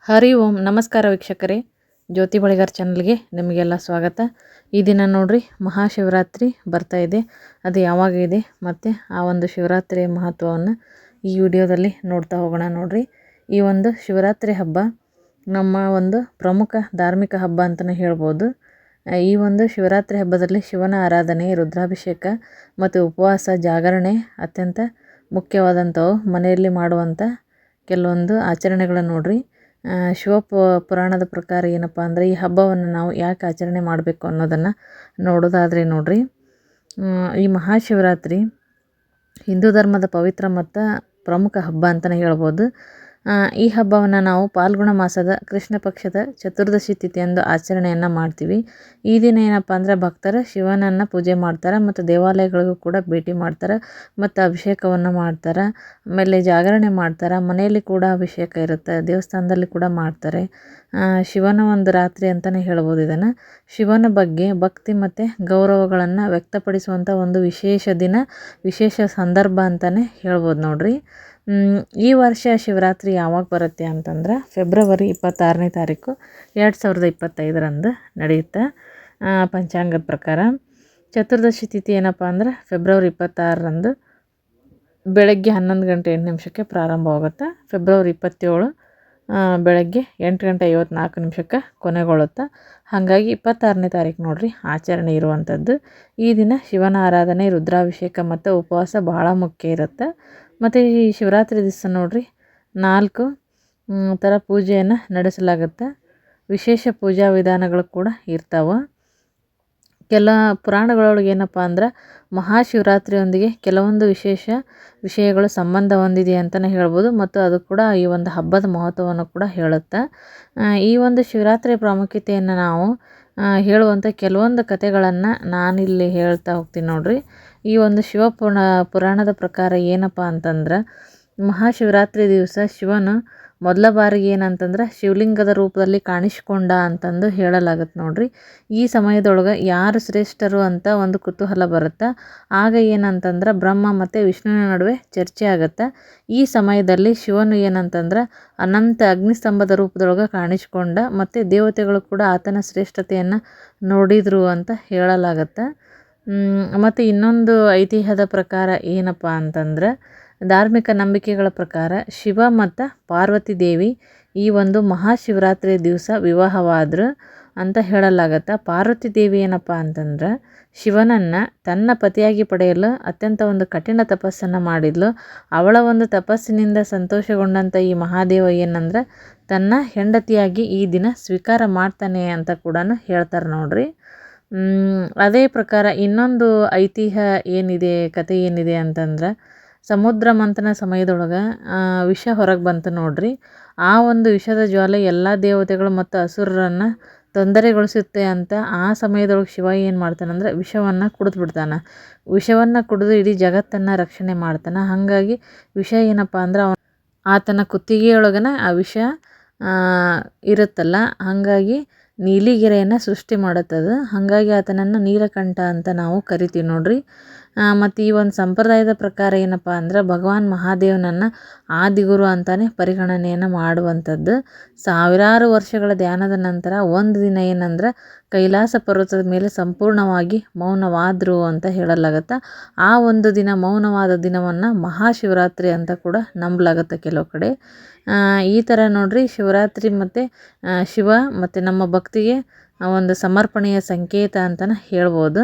ಹರಿ ಓಂ ನಮಸ್ಕಾರ ವೀಕ್ಷಕರೇ, ಜ್ಯೋತಿ ಬಳಿಗಾರ್ ಚಾನಲ್ಗೆ ನಿಮಗೆಲ್ಲ ಸ್ವಾಗತ. ಈ ದಿನ ನೋಡ್ರಿ ಮಹಾಶಿವರಾತ್ರಿ ಬರ್ತಾ ಇದೆ. ಅದು ಯಾವಾಗ ಇದೆ ಮತ್ತು ಆ ಒಂದು ಶಿವರಾತ್ರಿಯ ಮಹತ್ವವನ್ನು ಈ ವಿಡಿಯೋದಲ್ಲಿ ನೋಡ್ತಾ ಹೋಗೋಣ. ನೋಡ್ರಿ, ಈ ಒಂದು ಶಿವರಾತ್ರಿ ಹಬ್ಬ ನಮ್ಮ ಒಂದು ಪ್ರಮುಖ ಧಾರ್ಮಿಕ ಹಬ್ಬ ಅಂತಲೇ ಹೇಳ್ಬೋದು. ಈ ಒಂದು ಶಿವರಾತ್ರಿ ಹಬ್ಬದಲ್ಲಿ ಶಿವನ ಆರಾಧನೆ, ರುದ್ರಾಭಿಷೇಕ ಮತ್ತು ಉಪವಾಸ, ಜಾಗರಣೆ ಅತ್ಯಂತ ಮುಖ್ಯವಾದಂಥವು. ಮನೆಯಲ್ಲಿ ಮಾಡುವಂಥ ಕೆಲವೊಂದು ಆಚರಣೆಗಳನ್ನು ನೋಡ್ರಿ. ಪುರಾಣದ ಪ್ರಕಾರ ಏನಪ್ಪ ಅಂದರೆ ಈ ಹಬ್ಬವನ್ನು ನಾವು ಯಾಕೆ ಆಚರಣೆ ಮಾಡಬೇಕು ಅನ್ನೋದನ್ನು ನೋಡೋದಾದರೆ ನೋಡ್ರಿ, ಈ ಮಹಾಶಿವರಾತ್ರಿ ಹಿಂದೂ ಧರ್ಮದ ಪವಿತ್ರ ಮತ್ತು ಪ್ರಮುಖ ಹಬ್ಬ ಅಂತಲೇ ಹೇಳ್ಬೋದು. ಈ ಹಬ್ಬವನ್ನು ನಾವು ಫಾಲ್ಗುಣ ಮಾಸದ ಕೃಷ್ಣ ಪಕ್ಷದ ಚತುರ್ದಶಿ ತಿಥಿಯಂದು ಆಚರಣೆಯನ್ನು ಮಾಡ್ತೀವಿ. ಈ ದಿನ ಏನಪ್ಪ ಅಂದರೆ ಭಕ್ತರು ಶಿವನನ್ನು ಪೂಜೆ ಮಾಡ್ತಾರೆ ಮತ್ತು ದೇವಾಲಯಗಳಿಗೂ ಕೂಡ ಭೇಟಿ ಮಾಡ್ತಾರೆ ಮತ್ತು ಅಭಿಷೇಕವನ್ನು ಮಾಡ್ತಾರೆ. ಆಮೇಲೆ ಜಾಗರಣೆ ಮಾಡ್ತಾರೆ. ಮನೆಯಲ್ಲಿ ಕೂಡ ಅಭಿಷೇಕ ಇರುತ್ತೆ, ದೇವಸ್ಥಾನದಲ್ಲಿ ಕೂಡ ಮಾಡ್ತಾರೆ. ಶಿವನ ಒಂದು ರಾತ್ರಿ ಅಂತಲೇ ಹೇಳ್ಬೋದು ಇದನ್ನು. ಶಿವನ ಬಗ್ಗೆ ಭಕ್ತಿ ಮತ್ತು ಗೌರವಗಳನ್ನು ವ್ಯಕ್ತಪಡಿಸುವಂಥ ಒಂದು ವಿಶೇಷ ದಿನ, ವಿಶೇಷ ಸಂದರ್ಭ ಅಂತಲೇ ಹೇಳ್ಬೋದು ನೋಡ್ರಿ. ಈ ವರ್ಷ ಶಿವರಾತ್ರಿ ಯಾವಾಗ ಬರುತ್ತೆ ಅಂತಂದ್ರೆ ಫೆಬ್ರವರಿ 26ನೇ ತಾರೀಕು 2025 ನಡೆಯುತ್ತೆ ಪಂಚಾಂಗದ ಪ್ರಕಾರ. ಚತುರ್ದಶಿ ತಿಥಿ ಏನಪ್ಪ ಅಂದ್ರೆ ಫೆಬ್ರವರಿ 26 ಬೆಳಗ್ಗೆ 11:08 ಪ್ರಾರಂಭವಾಗುತ್ತೆ. ಫೆಬ್ರವರಿ 27 ಬೆಳಗ್ಗೆ 8:54 ಕೊನೆಗೊಳ್ಳುತ್ತೆ. ಹಾಗಾಗಿ 26ನೇ ತಾರೀಕು ನೋಡ್ರಿ ಆಚರಣೆ ಇರುವಂಥದ್ದು. ಈ ದಿನ ಶಿವನ ಆರಾಧನೆ, ರುದ್ರಾಭಿಷೇಕ ಮತ್ತು ಉಪವಾಸ ಬಹಳ ಮುಖ್ಯ ಇರುತ್ತೆ. ಮತ್ತು ಈ ಶಿವರಾತ್ರಿ ದಿವಸ ನೋಡ್ರಿ 4 ಥರ ಪೂಜೆಯನ್ನು ನಡೆಸಲಾಗುತ್ತೆ. ವಿಶೇಷ ಪೂಜಾ ವಿಧಾನಗಳು ಕೂಡ ಇರ್ತಾವೆ. ಕೆಲ ಪುರಾಣಗಳೊಳಗೆ ಏನಪ್ಪ ಅಂದ್ರೆ ಮಹಾಶಿವರಾತ್ರಿಯೊಂದಿಗೆ ಕೆಲವೊಂದು ವಿಶೇಷ ವಿಷಯಗಳು ಸಂಬಂಧ ಹೊಂದಿದೆ ಅಂತಲೇ ಹೇಳ್ಬೋದು. ಮತ್ತು ಅದು ಕೂಡ ಈ ಒಂದು ಹಬ್ಬದ ಮಹತ್ವವನ್ನು ಕೂಡ ಹೇಳುತ್ತೆ. ಈ ಒಂದು ಶಿವರಾತ್ರಿಯ ಪ್ರಾಮುಖ್ಯತೆಯನ್ನು ನಾವು ಹೇಳುವಂಥ ಕೆಲವೊಂದು ಕಥೆಗಳನ್ನು ನಾನಿಲ್ಲಿ ಹೇಳ್ತಾ ಹೋಗ್ತೀನಿ ನೋಡ್ರಿ. ಈ ಒಂದು ಪುರಾಣದ ಪ್ರಕಾರ ಏನಪ್ಪ ಅಂತಂದ್ರೆ ಮಹಾಶಿವರಾತ್ರಿ ದಿವಸ ಶಿವನು ಮೊದಲ ಬಾರಿಗೆ ಏನಂತಂದ್ರೆ ಶಿವಲಿಂಗದ ರೂಪದಲ್ಲಿ ಕಾಣಿಸ್ಕೊಂಡ ಅಂತಂದು ಹೇಳಲಾಗುತ್ತೆ ನೋಡ್ರಿ. ಈ ಸಮಯದೊಳಗೆ ಯಾರು ಶ್ರೇಷ್ಠರು ಅಂತ ಒಂದು ಕುತೂಹಲ ಬರುತ್ತೆ. ಆಗ ಏನಂತಂದ್ರೆ ಬ್ರಹ್ಮ ಮತ್ತು ವಿಷ್ಣುವಿನ ನಡುವೆ ಚರ್ಚೆ ಆಗುತ್ತೆ. ಈ ಸಮಯದಲ್ಲಿ ಶಿವನು ಏನಂತಂದ್ರೆ ಅನಂತ ಅಗ್ನಿಸ್ತಂಭದ ರೂಪದೊಳಗೆ ಕಾಣಿಸ್ಕೊಂಡ ಮತ್ತು ದೇವತೆಗಳು ಕೂಡ ಆತನ ಶ್ರೇಷ್ಠತೆಯನ್ನು ನೋಡಿದರು ಅಂತ ಹೇಳಲಾಗತ್ತೆ. ಮತ್ತು ಇನ್ನೊಂದು ಐತಿಹ್ಯದ ಪ್ರಕಾರ ಏನಪ್ಪ ಅಂತಂದ್ರೆ ಧಾರ್ಮಿಕ ನಂಬಿಕೆಗಳ ಪ್ರಕಾರ ಶಿವ ಮತ್ತು ಪಾರ್ವತಿ ದೇವಿ ಈ ಒಂದು ಮಹಾಶಿವರಾತ್ರಿ ದಿವಸ ವಿವಾಹವಾದರು ಅಂತ ಹೇಳಲಾಗತ್ತೆ. ಪಾರ್ವತಿ ದೇವಿ ಏನಪ್ಪ ಅಂತಂದ್ರೆ ಶಿವನನ್ನು ತನ್ನ ಪತಿಯಾಗಿ ಪಡೆಯಲು ಅತ್ಯಂತ ಒಂದು ಕಠಿಣ ತಪಸ್ಸನ್ನು ಮಾಡಿದ್ಲು. ಅವಳ ಒಂದು ತಪಸ್ಸಿನಿಂದ ಸಂತೋಷಗೊಂಡಂಥ ಈ ಮಹಾದೇವ ಏನಂದ್ರೆ ತನ್ನ ಹೆಂಡತಿಯಾಗಿ ಈ ದಿನ ಸ್ವೀಕಾರ ಮಾಡ್ತಾನೆ ಅಂತ ಕೂಡ ಹೇಳ್ತಾರೆ ನೋಡ್ರಿ. ಅದೇ ಪ್ರಕಾರ ಇನ್ನೊಂದು ಐತಿಹ್ಯ ಏನಿದೆ, ಕತೆ ಏನಿದೆ ಅಂತಂದ್ರೆ ಸಮುದ್ರ ಮಂಥನ ಸಮಯದೊಳಗೆ ವಿಷ ಹೊರಗೆ ಬಂತು ನೋಡ್ರಿ. ಆ ಒಂದು ವಿಷದ ಜ್ವಾಲೆ ಎಲ್ಲ ದೇವತೆಗಳು ಮತ್ತು ಅಸುರರನ್ನು ತೊಂದರೆಗೊಳಿಸುತ್ತೆ ಅಂತ ಆ ಸಮಯದೊಳಗೆ ಶಿವ ಏನು ಮಾಡ್ತಾನಂದ್ರೆ ವಿಷವನ್ನು ಕುಡಿದ್ಬಿಡ್ತಾನೆ. ವಿಷವನ್ನು ಕುಡಿದು ಇಡೀ ಜಗತ್ತನ್ನು ರಕ್ಷಣೆ ಮಾಡ್ತಾನೆ. ಹಾಗಾಗಿ ವಿಷ ಏನಪ್ಪ ಅಂದ್ರೆ ಆತನ ಕುತ್ತಿಗೆಯೊಳಗನ ಆ ವಿಷ ಇರುತ್ತಲ್ಲ, ಹಾಗಾಗಿ ನೀಲಿಗೆರೆಯನ್ನು ಸೃಷ್ಟಿ ಮಾಡುತ್ತದೆ. ಹಾಗಾಗಿ ಆತನನ್ನು ನೀಲಕಂಠ ಅಂತ ನಾವು ಕರಿತೀವಿ ನೋಡ್ರಿ. ಮತ್ತು ಈ ಒಂದು ಸಂಪ್ರದಾಯದ ಪ್ರಕಾರ ಏನಪ್ಪ ಅಂದ್ರೆ ಭಗವಾನ್ ಮಹಾದೇವನನ್ನು ಆದಿಗುರು ಅಂತಾನೆ ಪರಿಗಣನೆಯನ್ನು ಮಾಡುವಂಥದ್ದು. ಸಾವಿರಾರು ವರ್ಷಗಳ ಧ್ಯಾನದ ನಂತರ ಒಂದು ದಿನ ಏನಂದ್ರೆ ಕೈಲಾಸ ಪರ್ವತದ ಮೇಲೆ ಸಂಪೂರ್ಣವಾಗಿ ಮೌನವಾದರು ಅಂತ ಹೇಳಲಾಗತ್ತೆ. ಆ ಒಂದು ದಿನ ಮೌನವಾದ ದಿನವನ್ನು ಮಹಾಶಿವರಾತ್ರಿ ಅಂತ ಕೂಡ ನಂಬಲಾಗತ್ತೆ ಕೆಲವು ಕಡೆ. ಈ ಥರ ನೋಡ್ರಿ ಶಿವರಾತ್ರಿ ಮತ್ತು ಶಿವ ಮತ್ತು ನಮ್ಮ ಭಕ್ತಿಗೆ ಒಂದು ಸಮರ್ಪಣೆಯ ಸಂಕೇತ ಅಂತಲೇ ಹೇಳ್ಬೋದು.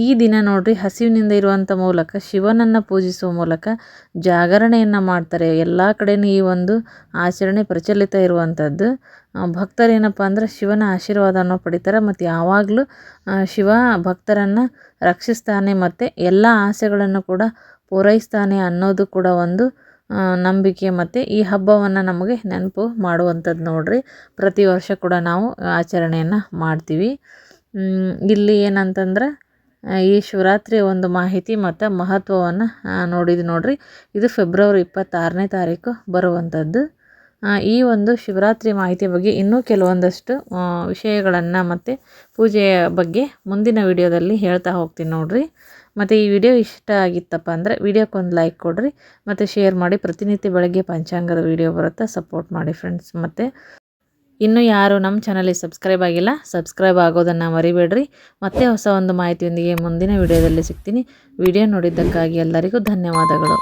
ಈ ದಿನ ನೋಡ್ರಿ ಹಸಿವಿನಿಂದ ಇರುವಂಥ ಮೂಲಕ ಶಿವನನ್ನು ಪೂಜಿಸುವ ಮೂಲಕ ಜಾಗರಣೆಯನ್ನು ಮಾಡ್ತಾರೆ. ಎಲ್ಲ ಕಡೆಯೂ ಈ ಒಂದು ಆಚರಣೆ ಪ್ರಚಲಿತ ಇರುವಂಥದ್ದು. ಭಕ್ತರು ಏನಪ್ಪ ಅಂದ್ರೆ ಶಿವನ ಆಶೀರ್ವಾದವನ್ನು ಪಡಿತಾರೆ ಮತ್ತು ಯಾವಾಗಲೂ ಶಿವ ಭಕ್ತರನ್ನು ರಕ್ಷಿಸ್ತಾನೆ ಮತ್ತು ಎಲ್ಲ ಆಸೆಗಳನ್ನು ಕೂಡ ಪೂರೈಸ್ತಾನೆ ಅನ್ನೋದು ಕೂಡ ಒಂದು ನಂಬಿಕೆ. ಮತ್ತು ಈ ಹಬ್ಬವನ್ನು ನಮಗೆ ನೆನಪು ಮಾಡುವಂಥದ್ದು ನೋಡ್ರಿ. ಪ್ರತಿ ವರ್ಷ ಕೂಡ ನಾವು ಆಚರಣೆಯನ್ನು ಮಾಡ್ತೀವಿ. ಇಲ್ಲಿ ಏನಂತಂದ್ರೆ ಈ ಶಿವರಾತ್ರಿಯ ಒಂದು ಮಾಹಿತಿ ಮತ್ತು ಮಹತ್ವವನ್ನು ನೋಡಿದ್ವಿ ನೋಡ್ರಿ. ಇದು ಫೆಬ್ರವರಿ 26ನೇ ತಾರೀಕು ಬರುವಂಥದ್ದು. ಈ ಒಂದು ಶಿವರಾತ್ರಿ ಮಾಹಿತಿಯ ಬಗ್ಗೆ ಇನ್ನೂ ಕೆಲವೊಂದಷ್ಟು ವಿಷಯಗಳನ್ನು ಮತ್ತು ಪೂಜೆಯ ಬಗ್ಗೆ ಮುಂದಿನ ವಿಡಿಯೋದಲ್ಲಿ ಹೇಳ್ತಾ ಹೋಗ್ತೀನಿ ನೋಡ್ರಿ. ಮತ್ತು ಈ ವಿಡಿಯೋ ಇಷ್ಟ ಆಗಿತ್ತಪ್ಪ ಅಂದರೆ ವಿಡಿಯೋಕ್ಕೊಂದು ಲೈಕ್ ಕೊಡಿರಿ ಮತ್ತು ಶೇರ್ ಮಾಡಿ. ಪ್ರತಿನಿತ್ಯ ಬೆಳಗ್ಗೆ ಪಂಚಾಂಗದ ವಿಡಿಯೋ ಬರುತ್ತೆ, ಸಪೋರ್ಟ್ ಮಾಡಿ ಫ್ರೆಂಡ್ಸ್. ಮತ್ತು ಇನ್ನೂ ಯಾರು ನಮ್ಮ ಚಾನಲಿಗೆ ಸಬ್ಸ್ಕ್ರೈಬ್ ಆಗಿಲ್ಲ, ಸಬ್ಸ್ಕ್ರೈಬ್ ಆಗೋದನ್ನು ಮರಿಬೇಡ್ರಿ. ಮತ್ತೆ ಹೊಸ ಒಂದು ಮಾಹಿತಿಯೊಂದಿಗೆ ಮುಂದಿನ ವಿಡಿಯೋದಲ್ಲಿ ಸಿಗ್ತೀನಿ. ವಿಡಿಯೋ ನೋಡಿದ್ದಕ್ಕಾಗಿ ಎಲ್ಲರಿಗೂ ಧನ್ಯವಾದಗಳು.